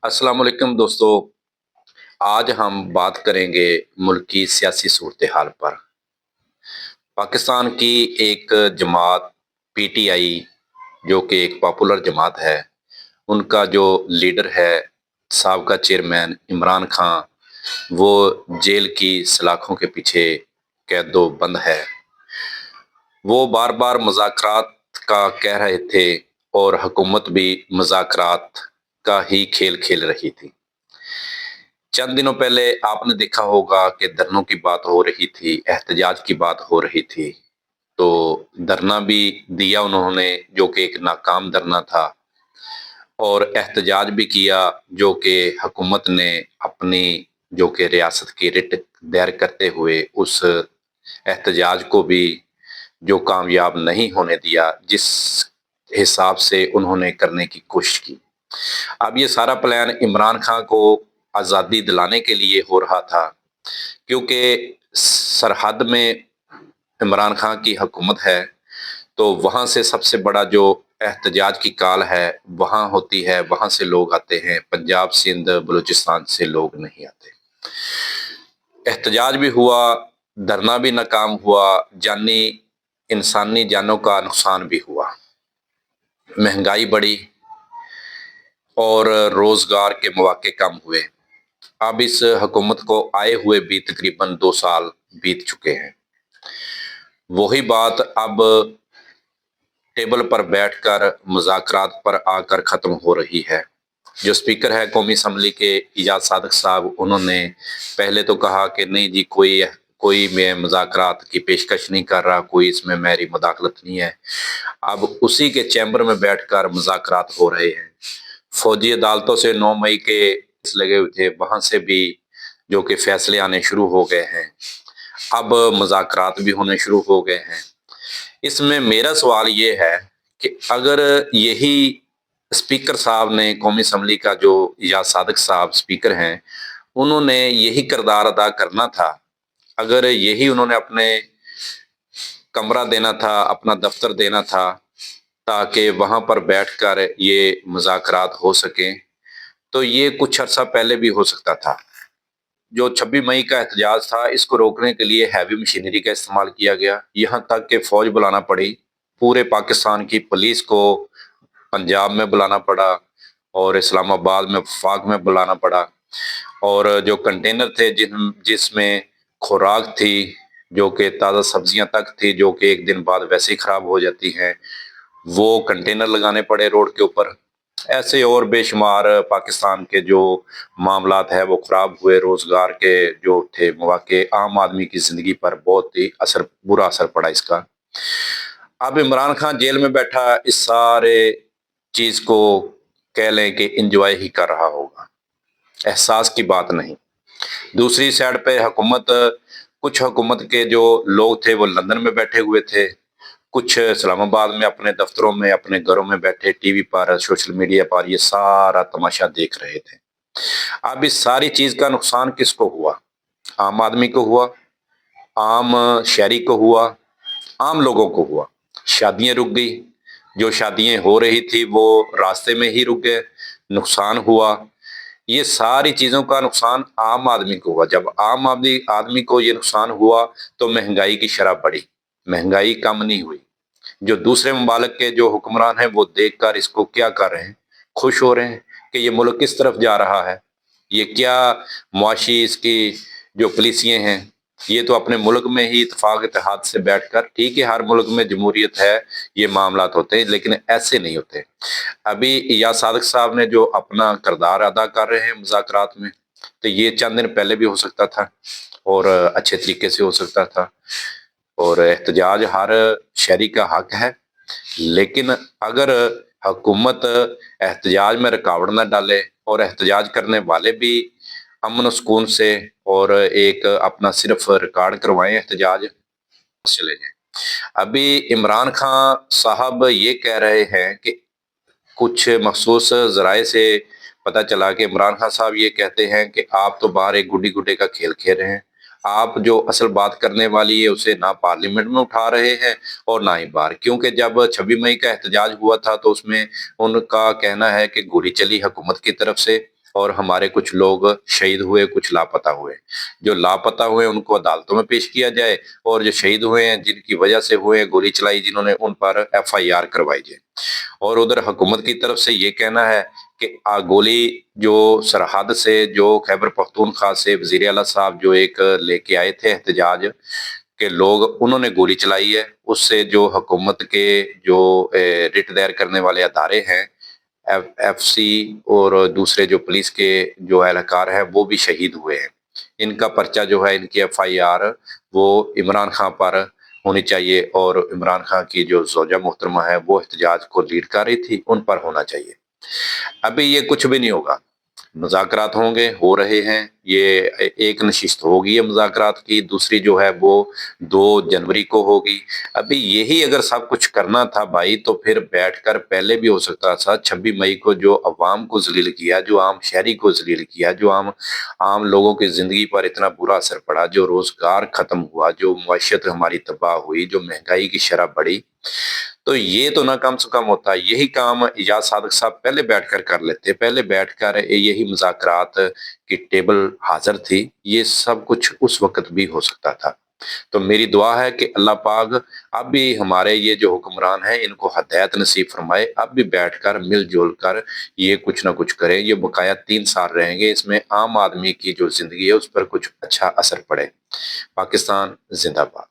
अस्सलाम वालेकुम दोस्तों। आज हम बात करेंगे मुल्क की सियासी सूरत हाल पर। पाकिस्तान की एक जमात पीटीआई, जो कि एक पॉपुलर जमात है, उनका जो लीडर है साबका चेयरमैन इमरान खान, वो जेल की सलाखों के पीछे कैदो बंद है। वो बार बार मुज़ाकरात का कह रहे थे और हुकूमत भी मुज़ाकरात का ही खेल खेल रही थी। चंद दिनों पहले आपने देखा होगा कि धरनों की बात हो रही थी, एहतजाज की बात हो रही थी। तो धरना भी दिया उन्होंने, जो कि एक नाकाम धरना था, और एहतजाज भी किया, जो कि हुकूमत ने अपनी जो कि रियासत की रिट दायर करते हुए उस एहतजाज को भी जो कामयाब नहीं होने दिया, जिस हिसाब से उन्होंने करने की कोशिश की। अब ये सारा प्लान इमरान खान को आज़ादी दिलाने के लिए हो रहा था, क्योंकि सरहद में इमरान खान की हुकूमत है, तो वहाँ से सबसे बड़ा जो एहतजाज की कॉल है, वहाँ होती है, वहाँ से लोग आते हैं। पंजाब, सिंध, बलूचिस्तान से लोग नहीं आते। एहतजाज भी हुआ, धरना भी नाकाम हुआ, जानी इंसानी जानों का नुकसान भी हुआ, महंगाई बढ़ी और रोजगार के मौके कम हुए। अब इस हुकूमत को आए हुए भी तकरीबन 2 साल बीत चुके हैं। वही बात अब टेबल पर बैठकर मुज़ाकरात पर आकर ख़त्म हो रही है। जो स्पीकर है कौमी असम्बली के इजाज़ सादिक साहब, उन्होंने पहले तो कहा कि नहीं जी, कोई कोई मैं मुज़ाकरात की पेशकश नहीं कर रहा, कोई इसमें मेरी मुदाखलत नहीं है। अब उसी के चैम्बर में बैठकर मुज़ाकरात हो रहे हैं। फौजी अदालतों से 9 मई के लगे हुए थे, वहाँ से भी जो कि फैसले आने शुरू हो गए हैं। अब मुज़ाकरात भी होने शुरू हो गए हैं। इसमें मेरा सवाल ये है कि अगर यही स्पीकर साहब ने कौमी असम्बली का, जो या सादिक साहब स्पीकर हैं, उन्होंने यही किरदार अदा करना था, अगर यही उन्होंने अपने कमरा देना था, अपना दफ्तर देना था, ताकि वहाँ पर बैठकर ये मुज़ाकरात हो सकें, तो ये कुछ अरसा पहले भी हो सकता था। जो 26 मई का एहतजाज था, इसको रोकने के लिए हैवी मशीनरी का इस्तेमाल किया गया, यहाँ तक कि फौज बुलाना पड़ी। पूरे पाकिस्तान की पुलिस को पंजाब में बुलाना पड़ा और इस्लामाबाद में, वफाक में बुलाना पड़ा। और जो कंटेनर थे जिसमें खुराक थी, जो कि ताज़ा सब्जियां तक थी, जो कि एक दिन बाद वैसे ही खराब हो जाती हैं, वो कंटेनर लगाने पड़े रोड के ऊपर। ऐसे और बेशुमार पाकिस्तान के जो मामलात है वो खराब हुए। रोजगार के जो थे मौके, आम आदमी की जिंदगी पर बहुत ही बुरा असर पड़ा इसका। अब इमरान खान जेल में बैठा इस सारे चीज को कह लें कि इंजॉय ही कर रहा होगा, एहसास की बात नहीं। दूसरी साइड पे हुकूमत, कुछ हुकूमत के जो लोग थे वो लंदन में बैठे हुए थे, कुछ इस्लामाबाद में अपने दफ्तरों में, अपने घरों में बैठे टीवी पर, सोशल मीडिया पर ये सारा तमाशा देख रहे थे। अब इस सारी चीज का नुकसान किसको हुआ? आम आदमी को हुआ, आम शहरी को हुआ, आम लोगों को हुआ। शादियां रुक गई, जो शादियां हो रही थी वो रास्ते में ही रुक गए, नुकसान हुआ। ये सारी चीजों का नुकसान आम आदमी को हुआ। जब आम आदमी आदमी को ये नुकसान हुआ, तो महंगाई की शरह बढ़ी, महंगाई कम नहीं हुई। जो दूसरे ममालिक के जो हुक्मरान हैं वो देखकर इसको क्या कर रहे हैं, खुश हो रहे हैं कि ये मुल्क किस तरफ जा रहा है। ये क्या मुआशी इसकी जो पॉलिसियां हैं, ये तो अपने मुल्क में ही इत्तेफाक इत्तेहाद से बैठकर, ठीक है हर मुल्क में जमहूरियत है, ये मामलात होते हैं, लेकिन ऐसे नहीं होते। अभी या सादिक साहब ने जो अपना किरदार अदा कर रहे हैं मुज़ाकरात में, तो ये चंद दिन पहले भी हो सकता था और अच्छे तरीके से हो सकता था। और एहतजाज हर शहरी का हक है, लेकिन अगर हुकूमत एहतजाज में रुकावट न डाले और एहतजाज करने वाले भी अमन और सुकून से और एक अपना सिर्फ रिकॉर्ड करवाएं एहतजाज, चले जाएं। अभी इमरान खान साहब ये कह रहे हैं कि कुछ मखसूस ज़राए से पता चला कि इमरान खान साहब ये कहते हैं कि आप तो बाहर एक गुड्डी गुड्डे का खेल खेल रहे हैं। आप जो असल बात करने वाली है उसे ना पार्लियामेंट में उठा रहे हैं और ना ही बाहर, क्योंकि जब 26 मई का एहतजाज हुआ था तो उसमें उनका कहना है कि गोली चली हुकूमत की तरफ से اور ہمارے کچھ لوگ شہید ہوئے، کچھ لاپتہ ہوئے۔ جو لاپتہ ہوئے ان کو عدالتوں میں پیش کیا جائے، اور جو شہید ہوئے ہیں جن کی وجہ سے ہوئے، گولی چلائی جنہوں نے، ان پر FIR کروائی جائے۔ اور ادھر حکومت کی طرف سے یہ کہنا ہے کہ گولی جو سرحد سے، جو خیبر پختونخوا سے وزیر اعلیٰ صاحب جو ایک لے کے آئے تھے احتجاج کے لوگ، انہوں نے گولی چلائی ہے، اس سے جو حکومت کے جو رٹ دائر کرنے والے ادارے ہیں، FC اور دوسرے جو پولیس کے جو اہلکار ہیں، وہ بھی شہید ہوئے ہیں۔ ان کا پرچہ جو ہے، ان کی FIR وہ عمران خان پر ہونی چاہیے، اور عمران خان کی جو زوجہ محترمہ ہے وہ احتجاج کو لیڈ کر رہی تھی، ان پر ہونا چاہیے۔ ابھی یہ کچھ بھی نہیں ہوگا، مذاکرات ہوں گے، ہو رہے ہیں، یہ ایک نشست ہوگی ہے مذاکرات کی، دوسری جو ہے وہ 2 جنوری کو ہوگی۔ ابھی یہی اگر سب کچھ کرنا تھا بھائی، تو پھر بیٹھ کر پہلے بھی ہو سکتا تھا۔ 26 مئی کو جو عوام کو ذلیل کیا، جو عام شہری کو ذلیل کیا، جو عام لوگوں کی زندگی پر اتنا برا اثر پڑا، جو روزگار ختم ہوا، جو معیشت ہماری تباہ ہوئی، جو مہنگائی کی شرح بڑھی، تو یہ تو نہ کم سے کم ہوتا۔ یہی کام ایجاد صادق صاحب پہلے بیٹھ کر لیتے، پہلے بیٹھ کر یہی مذاکرات کی ٹیبل حاضر تھی، یہ سب کچھ اس وقت بھی ہو سکتا تھا۔ تو میری دعا ہے کہ اللہ پاک اب بھی ہمارے یہ جو حکمران ہیں ان کو ہدایت نصیب فرمائے، اب بھی بیٹھ کر مل جل کر یہ کچھ نہ کچھ کریں۔ یہ بقایا 3 سال رہیں گے، اس میں عام آدمی کی جو زندگی ہے اس پر کچھ اچھا اثر پڑے۔ پاکستان زندہ باد۔